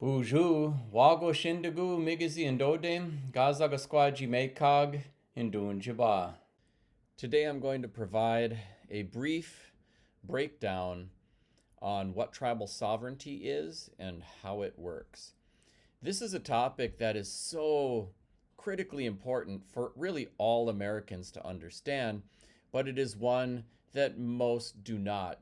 Buju, wago shindagu migizi indodem, gazaga squaji mekag, indun jaba. Today I'm going to provide a brief breakdown on what tribal sovereignty is and how it works. This is a topic that is so critically important for really all Americans to understand, but it is one that most do not,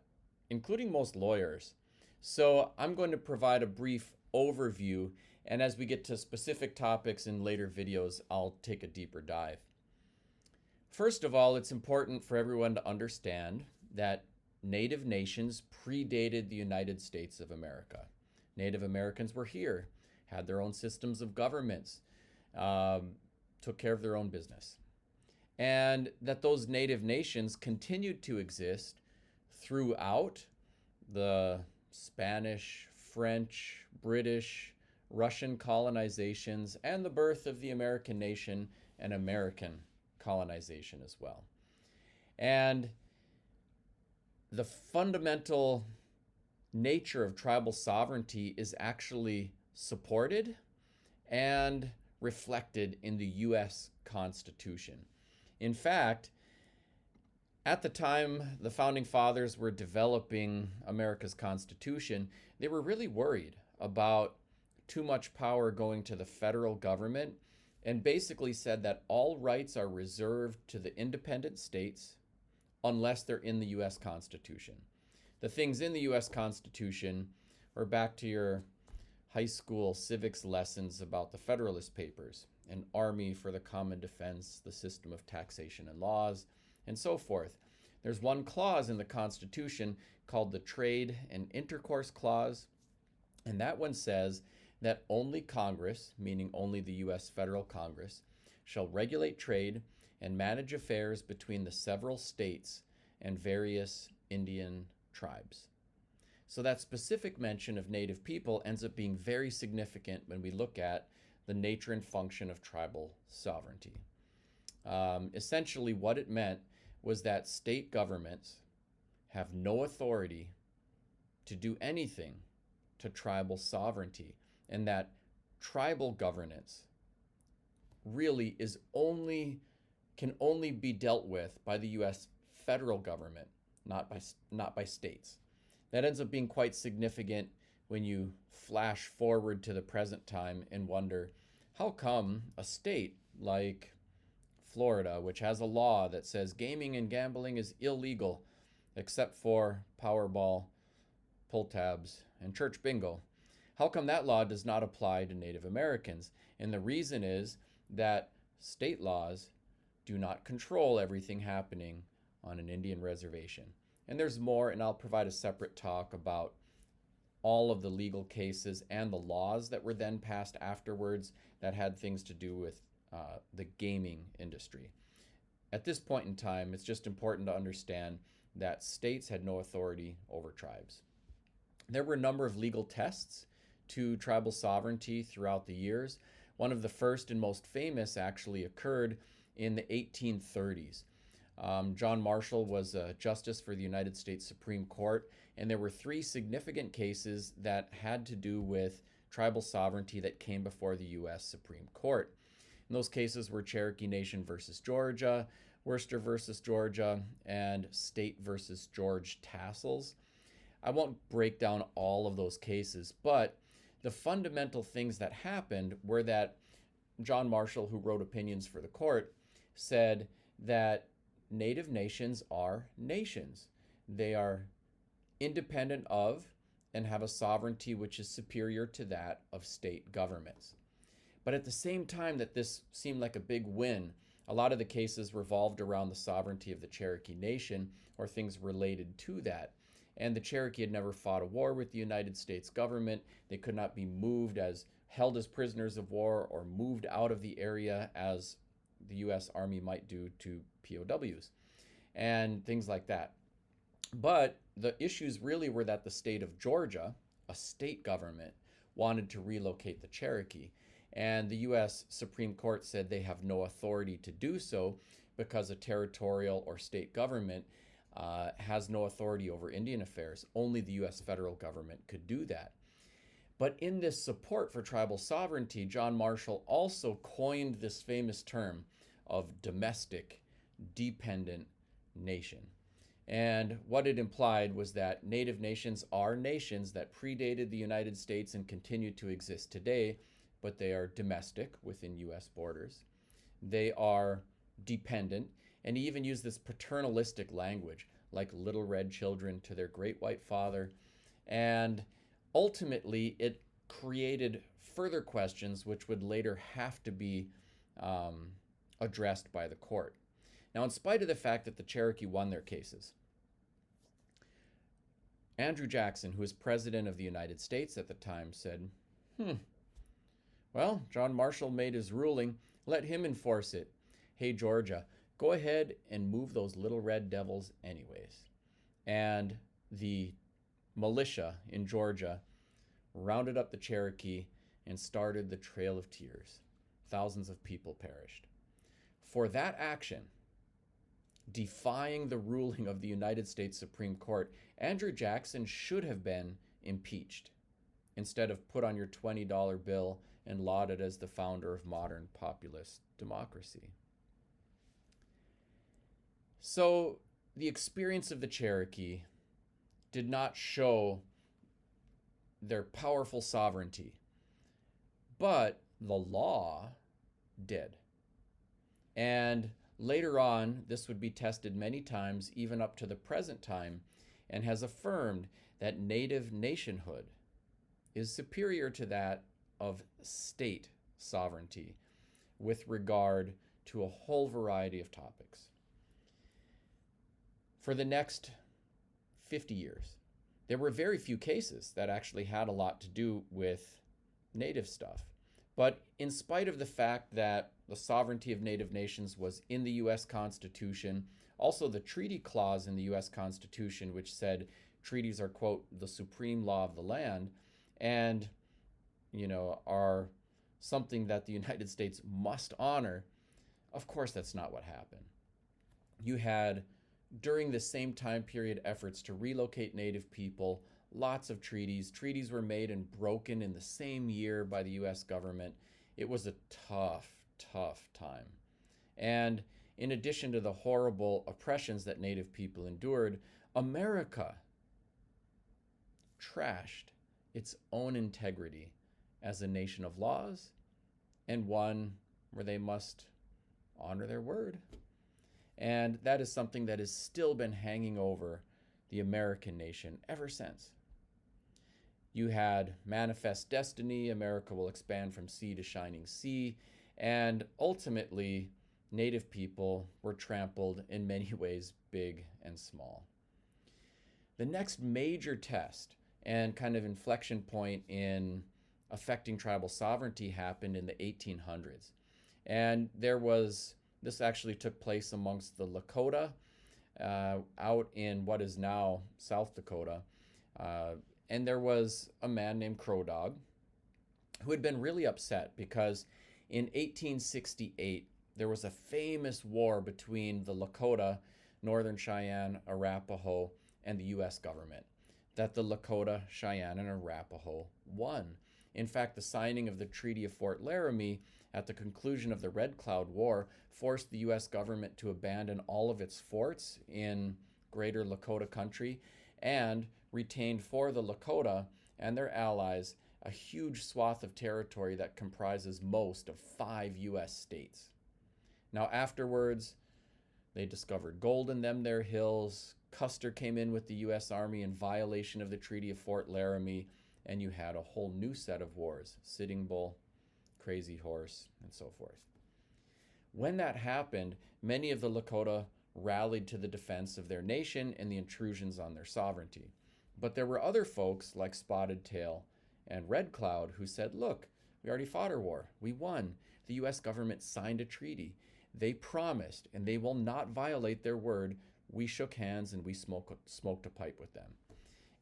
including most lawyers. So I'm going to provide a brief overview, and as we get to specific topics in later videos, I'll take a deeper dive. First of all, it's important for everyone to understand that Native nations predated the United States of America. Native Americans were here, had their own systems of governments, took care of their own business. And that those native nations continued to exist throughout the Spanish, French, British, Russian colonizations, and the birth of the American nation and American colonization as well. And the fundamental nature of tribal sovereignty is actually supported and reflected in the U.S. Constitution. In fact, at the time the Founding Fathers were developing America's Constitution, they were really worried about too much power going to the federal government and basically said that all rights are reserved to the independent states unless they're in the U.S. Constitution. The things in the U.S. Constitution are back to your high school civics lessons about the Federalist Papers, an army for the common defense, the system of taxation and laws, and so forth. There's one clause in the Constitution called the Trade and Intercourse Clause, and that one says that only Congress, meaning only the U.S. federal Congress, shall regulate trade and manage affairs between the several states and various Indian tribes. So that specific mention of Native people ends up being very significant when we look at the nature and function of tribal sovereignty. Essentially, what it meant was that state governments have no authority to do anything to tribal sovereignty, and that tribal governance really can only be dealt with by the U.S. federal government, not by states. That ends up being quite significant when you flash forward to the present time and wonder, how come a state like Florida, which has a law that says gaming and gambling is illegal except for Powerball, pull tabs, and church bingo, how come that law does not apply to Native Americans? And the reason is that state laws do not control everything happening on an Indian reservation. And there's more, and I'll provide a separate talk about all of the legal cases and the laws that were then passed afterwards that had things to do with the gaming industry. At this point in time, it's just important to understand that states had no authority over tribes. There were a number of legal tests to tribal sovereignty throughout the years. One of the first and most famous actually occurred in the 1830s. John Marshall was a justice for the United States Supreme Court, and there were three significant cases that had to do with tribal sovereignty that came before the U.S. Supreme Court. And those cases were Cherokee Nation versus Georgia, Worcester versus Georgia, and State versus George Tassels. I won't break down all of those cases, but the fundamental things that happened were that John Marshall, who wrote opinions for the court, said that Native nations are nations. They are independent of and have a sovereignty which is superior to that of state governments. But at the same time that this seemed like a big win, a lot of the cases revolved around the sovereignty of the Cherokee Nation or things related to that. And the Cherokee had never fought a war with the United States government. They could not be held as prisoners of war or moved out of the area as the U.S. Army might do to POWs and things like that. But the issues really were that the state of Georgia, a state government, wanted to relocate the Cherokee. And the U.S. Supreme Court said they have no authority to do so because a territorial or state government has no authority over Indian affairs. Only the U.S. federal government could do that. But in this support for tribal sovereignty, John Marshall also coined this famous term of domestic, dependent nation. And what it implied was that native nations are nations that predated the United States and continue to exist today, but they are domestic within US borders. They are dependent, and he even used this paternalistic language, like little red children to their great white father. And ultimately, it created further questions which would later have to be addressed by the court. Now, in spite of the fact that the Cherokee won their cases, Andrew Jackson, who was president of the United States at the time, said, well, John Marshall made his ruling. Let him enforce it. Hey, Georgia, go ahead and move those little red devils anyways. And the militia in Georgia rounded up the Cherokee and started the Trail of Tears. Thousands of people perished. For that action, defying the ruling of the United States Supreme Court, Andrew Jackson should have been impeached instead of put on your $20 bill and lauded as the founder of modern populist democracy. So the experience of the Cherokee did not show their powerful sovereignty, but the law did. And later on, this would be tested many times, even up to the present time, and has affirmed that native nationhood is superior to that of state sovereignty with regard to a whole variety of topics. For the next 50 years, there were very few cases that actually had a lot to do with native stuff. But in spite of the fact that the sovereignty of native nations was in the U.S. Constitution, also the treaty clause in the U.S. Constitution, which said treaties are, quote, the supreme law of the land, and, are something that the United States must honor, of course that's not what happened. You had, during the same time period, efforts to relocate native people, lots of treaties. Treaties were made and broken in the same year by the U.S. government. It was a tough, tough time. And in addition to the horrible oppressions that native people endured, America trashed its own integrity as a nation of laws and one where they must honor their word. And that is something that has still been hanging over the American nation ever since. You had Manifest Destiny, America will expand from sea to shining sea, and ultimately, native people were trampled in many ways, big and small. The next major test and kind of inflection point in affecting tribal sovereignty happened in the 1800s. And this actually took place amongst the Lakota out in what is now South Dakota. And there was a man named Crow Dog who had been really upset because in 1868, there was a famous war between the Lakota, Northern Cheyenne, Arapaho, and the U.S. government that the Lakota, Cheyenne, and Arapaho won. In fact, the signing of the Treaty of Fort Laramie at the conclusion of the Red Cloud War forced the U.S. government to abandon all of its forts in greater Lakota country and retained for the Lakota and their allies a huge swath of territory that comprises most of 5 U.S. states. Now afterwards, they discovered gold in them their hills. Custer came in with the U.S. Army in violation of the Treaty of Fort Laramie, and you had a whole new set of wars, Sitting Bull, Crazy Horse, and so forth. When that happened, many of the Lakota rallied to the defense of their nation and the intrusions on their sovereignty. But there were other folks like Spotted Tail and Red Cloud who said, look, we already fought our war. We won. The U.S. government signed a treaty. They promised, and they will not violate their word. We shook hands and we smoked a pipe with them.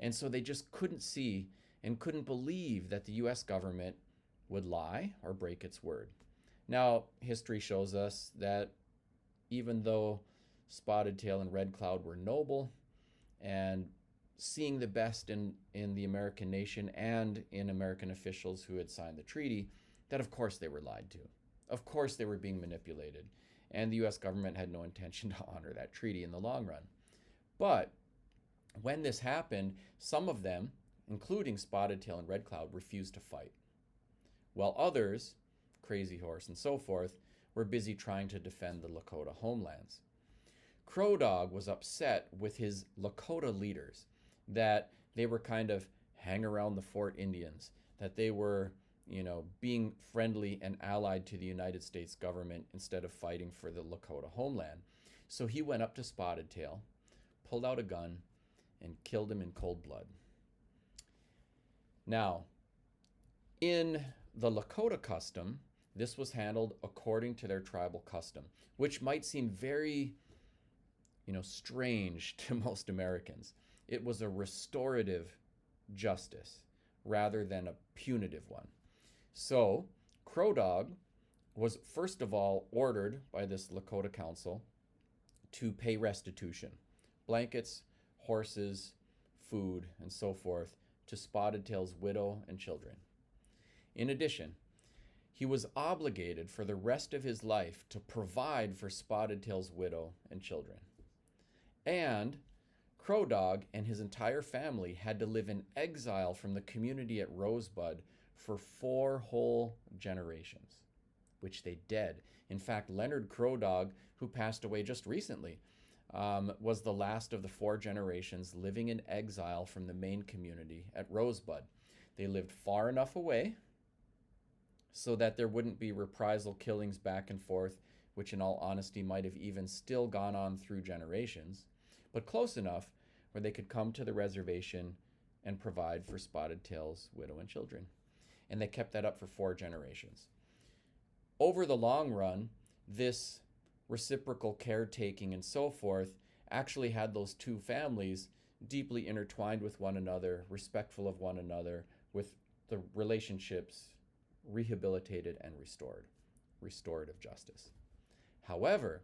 And so they just couldn't see and couldn't believe that the U.S. government would lie or break its word. Now, history shows us that even though Spotted Tail and Red Cloud were noble and seeing the best in the American nation and in American officials who had signed the treaty, that of course they were lied to. Of course they were being manipulated. And the US government had no intention to honor that treaty in the long run. But when this happened, some of them, including Spotted Tail and Red Cloud, refused to fight, while others, Crazy Horse and so forth, were busy trying to defend the Lakota homelands. Crow Dog was upset with his Lakota leaders that they were kind of hang around the fort Indians, that they were, being friendly and allied to the United States government instead of fighting for the Lakota homeland. So he went up to Spotted Tail, pulled out a gun, and killed him in cold blood. Now, in the Lakota custom, this was handled according to their tribal custom, which might seem very, strange to most Americans. It was a restorative justice rather than a punitive one. So, Crow Dog was first of all ordered by this Lakota council to pay restitution, blankets, horses, food, and so forth, to Spotted Tail's widow and children. In addition, he was obligated for the rest of his life to provide for Spotted Tail's widow and children. And Crow Dog and his entire family had to live in exile from the community at Rosebud for 4 whole generations, which they did. In fact, Leonard Crow Dog, who passed away just recently, was the last of the 4 generations living in exile from the main community at Rosebud. They lived far enough away so that there wouldn't be reprisal killings back and forth, which in all honesty might have even still gone on through generations, but close enough where they could come to the reservation and provide for Spotted Tail's widow and children. And they kept that up for 4 generations. Over the long run, this reciprocal caretaking and so forth actually had those 2 families deeply intertwined with one another, respectful of one another, with the relationships rehabilitated and restored. Restorative justice. However,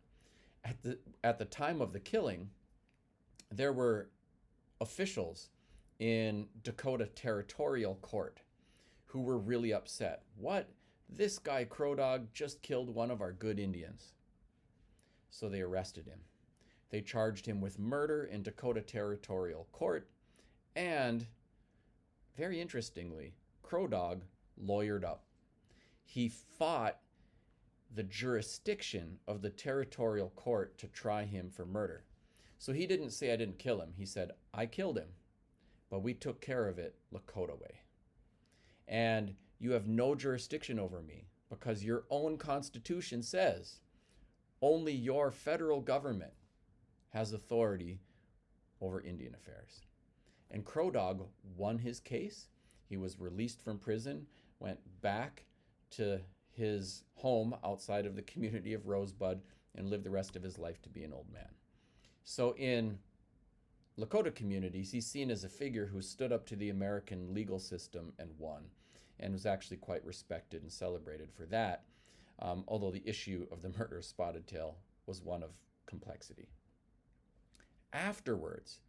at the time of the killing, there were officials in Dakota Territorial Court who were really upset. What? This guy, Crow Dog, just killed one of our good Indians. So they arrested him. They charged him with murder in Dakota Territorial Court, and, very interestingly, Crow Dog lawyered up. He fought the jurisdiction of the territorial court to try him for murder. So he didn't say, I didn't kill him. He said, I killed him, but we took care of it Lakota way. And you have no jurisdiction over me because your own constitution says only your federal government has authority over Indian affairs. And Crow Dog won his case. He was released from prison, went back to his home outside of the community of Rosebud, and lived the rest of his life to be an old man. So in Lakota communities, he's seen as a figure who stood up to the American legal system and won, and was actually quite respected and celebrated for that, although the issue of the murder of Spotted Tail was one of complexity. Afterwards,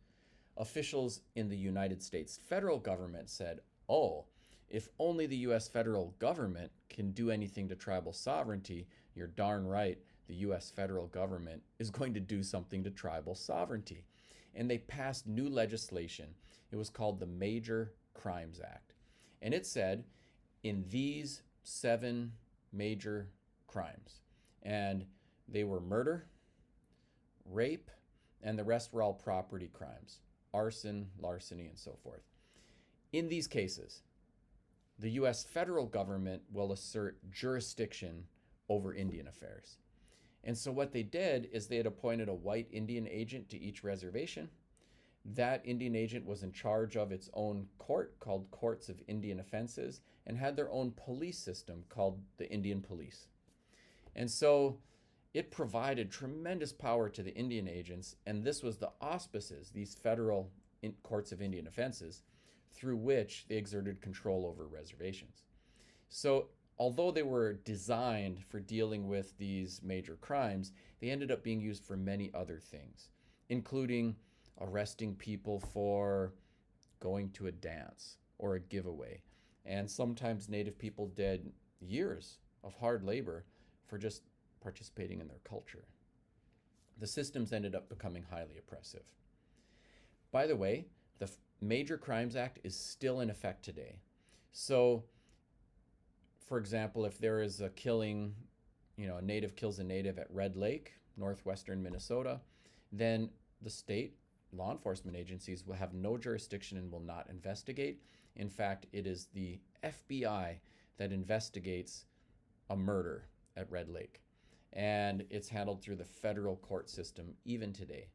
officials in the United States federal government said, oh, if only the U.S. federal government can do anything to tribal sovereignty, you're darn right, the U.S. federal government is going to do something to tribal sovereignty. And they passed new legislation. It was called the Major Crimes Act. And it said, in these 7 major crimes, and they were murder, rape, and the rest were all property crimes, arson, larceny, and so forth. In these cases, the U.S. federal government will assert jurisdiction over Indian affairs. And so what they did is they had appointed a white Indian agent to each reservation. That Indian agent was in charge of its own court called Courts of Indian Offenses and had their own police system called the Indian Police. And so it provided tremendous power to the Indian agents, and this was the auspices, these federal Courts of Indian Offenses, through which they exerted control over reservations. So although they were designed for dealing with these major crimes, they ended up being used for many other things, including arresting people for going to a dance or a giveaway. And sometimes Native people did years of hard labor for just participating in their culture. The systems ended up becoming highly oppressive. By the way, the Major Crimes Act is still in effect today. So, for example, if there is a killing, a Native kills a Native at Red Lake, northwestern Minnesota, then the state law enforcement agencies will have no jurisdiction and will not investigate. In fact, it is the FBI that investigates a murder at Red Lake. And it's handled through the federal court system even today.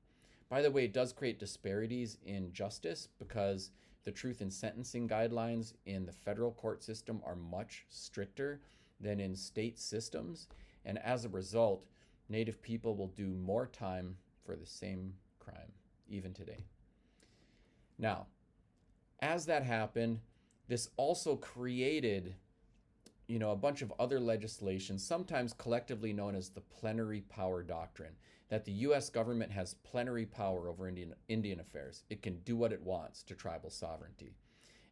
By the way, it does create disparities in justice because the truth in sentencing guidelines in the federal court system are much stricter than in state systems. And as a result, Native people will do more time for the same crime, even today. Now, as that happened, this also created a bunch of other legislation, sometimes collectively known as the plenary power doctrine, that the U.S. government has plenary power over Indian affairs. It can do what it wants to tribal sovereignty.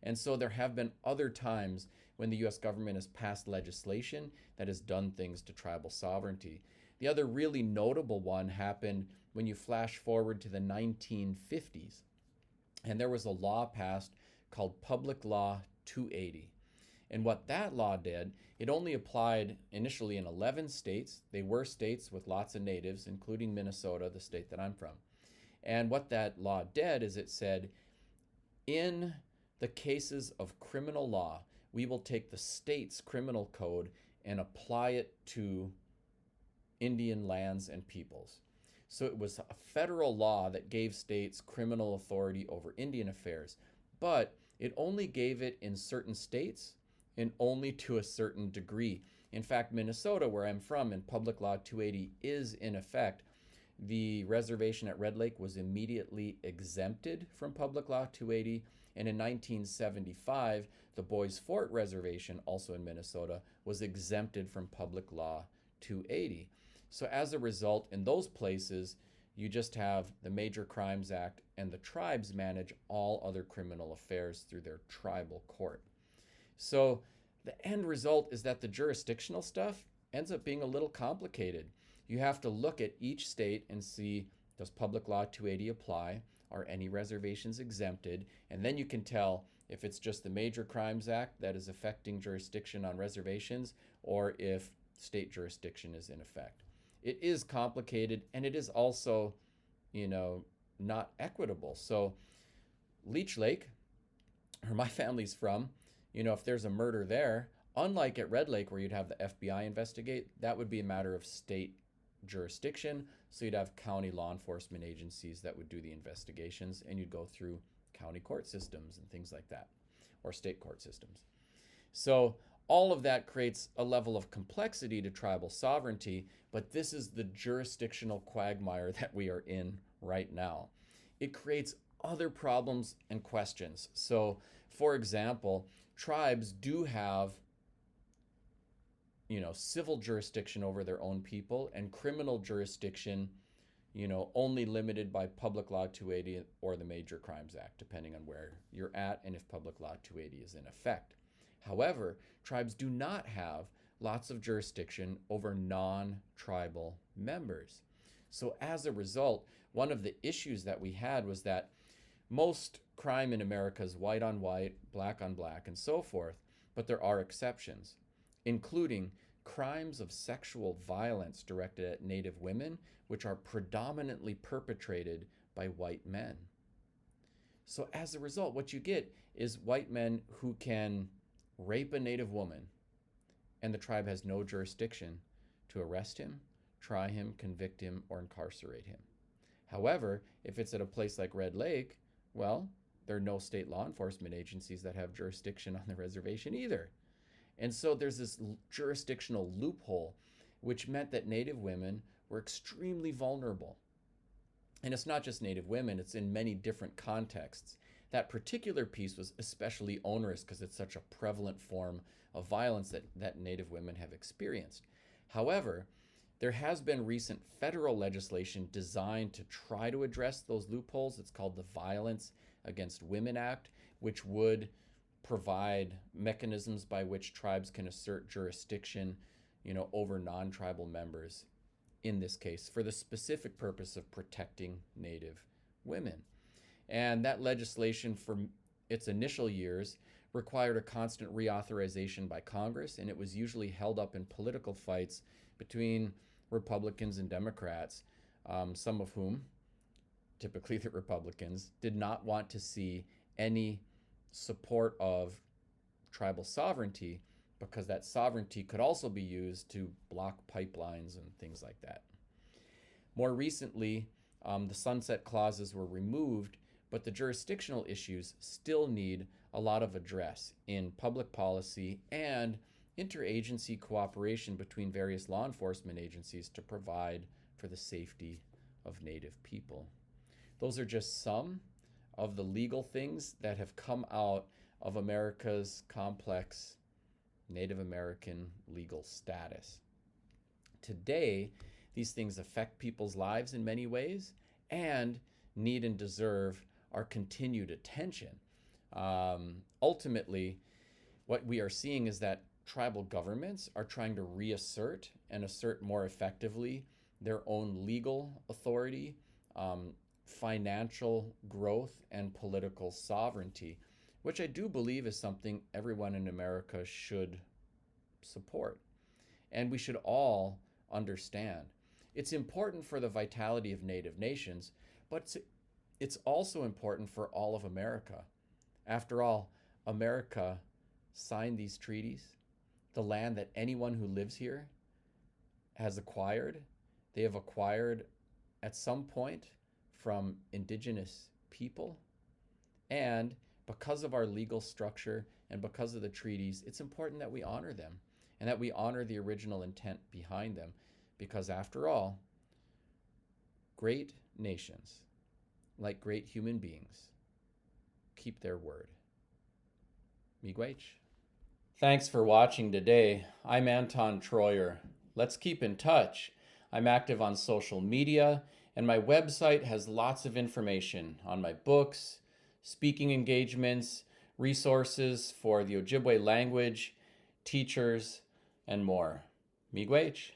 And so there have been other times when the U.S. government has passed legislation that has done things to tribal sovereignty. The other really notable one happened when you flash forward to the 1950s. And there was a law passed called Public Law 280. And what that law did, it only applied initially in 11 states. They were states with lots of natives, including Minnesota, the state that I'm from. And what that law did is it said, in the cases of criminal law, we will take the state's criminal code and apply it to Indian lands and peoples. So it was a federal law that gave states criminal authority over Indian affairs, but it only gave it in certain states and only to a certain degree. In fact, Minnesota, where I'm from, in Public Law 280 is in effect. The reservation at Red Lake was immediately exempted from Public Law 280, and in 1975, the Boys Fort Reservation, also in Minnesota, was exempted from Public Law 280. So as a result, in those places, you just have the Major Crimes Act, and the tribes manage all other criminal affairs through their tribal court. So the end result is that the jurisdictional stuff ends up being a little complicated. You have to look at each state and see, does Public Law 280 apply? Are any reservations exempted? And then you can tell if it's just the Major Crimes Act that is affecting jurisdiction on reservations, or if state jurisdiction is in effect. It is complicated, and it is also, not equitable. So Leech Lake, where my family's from, if there's a murder there, unlike at Red Lake where you'd have the FBI investigate, that would be a matter of state jurisdiction. So you'd have county law enforcement agencies that would do the investigations, and you'd go through county court systems and things like that, or state court systems. So all of that creates a level of complexity to tribal sovereignty, but this is the jurisdictional quagmire that we are in right now. It creates other problems and questions. So, for example, tribes do have, civil jurisdiction over their own people, and criminal jurisdiction, only limited by Public Law 280 or the Major Crimes Act, depending on where you're at and if Public Law 280 is in effect. However, tribes do not have lots of jurisdiction over non-tribal members. So as a result, one of the issues that we had was that most crime in America is white on white, black on black, and so forth, but there are exceptions, including crimes of sexual violence directed at Native women, which are predominantly perpetrated by white men. So as a result, what you get is white men who can rape a Native woman, and the tribe has no jurisdiction to arrest him, try him, convict him, or incarcerate him. However, if it's at a place like Red Lake, well, there are no state law enforcement agencies that have jurisdiction on the reservation either. And so there's this jurisdictional loophole, which meant that Native women were extremely vulnerable. And it's not just Native women, it's in many different contexts. That particular piece was especially onerous because it's such a prevalent form of violence that Native women have experienced. However, There has been recent federal legislation designed to try to address those loopholes. It's called the Violence Against Women Act, which would provide mechanisms by which tribes can assert jurisdiction, over non-tribal members, in this case, for the specific purpose of protecting Native women. And that legislation, for its initial years, required a constant reauthorization by Congress, and it was usually held up in political fights between Republicans and Democrats, some of whom, typically the Republicans, did not want to see any support of tribal sovereignty, because that sovereignty could also be used to block pipelines and things like that. More recently, the sunset clauses were removed, but the jurisdictional issues still need a lot of address in public policy and interagency cooperation between various law enforcement agencies to provide for the safety of Native people. Those are just some of the legal things that have come out of America's complex Native American legal status. Today, these things affect people's lives in many ways and need and deserve our continued attention. Ultimately, what we are seeing is that tribal governments are trying to reassert and assert more effectively their own legal authority, financial growth, and political sovereignty, which I do believe is something everyone in America should support. And we should all understand. It's important for the vitality of Native nations, but it's also important for all of America. After all, America signed these treaties. The land that anyone who lives here has acquired, they have acquired at some point from indigenous people. And because of our legal structure and because of the treaties, it's important that we honor them and that we honor the original intent behind them. Because after all, great nations, like great human beings, keep their word. Miigwech. Thanks for watching today. I'm Anton Treuer. Let's keep in touch. I'm active on social media, and my website has lots of information on my books, speaking engagements, resources for the Ojibwe language, teachers, and more. Miigwech.